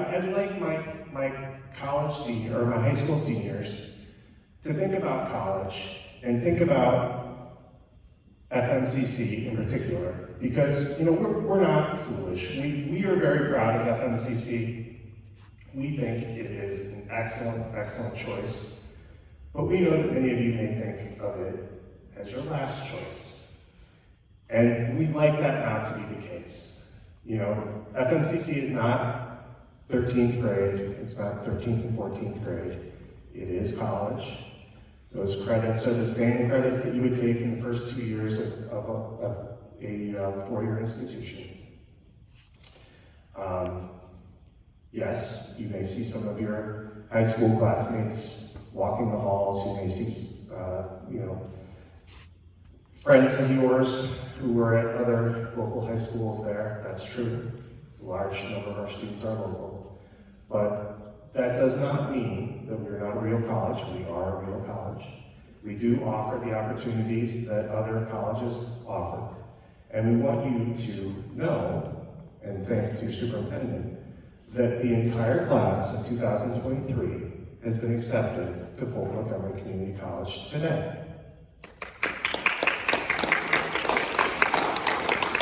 I'd like my college senior, or my high school seniors, to think about college and think about FMCC in particular, because we're not foolish. We are very proud of FMCC. We think it is an excellent choice, but we know that many of you may think of it as your last choice. And we'd like that not to be the case. FMCC is not 13th grade, it's not 13th and 14th grade. It is college. Those credits are the same credits that you would take in the first 2 years of a four-year institution. Yes, you may see some of your high school classmates walking the halls. You may see, friends of yours who were at other local high schools there. That's true. A large number of our students are local. But that does not mean that we're not a real college. We are a real college. We do offer the opportunities that other colleges offer. And we want you to know, and thanks to your superintendent, that the entire class of 2023 has been accepted to Fulton Montgomery Community College today.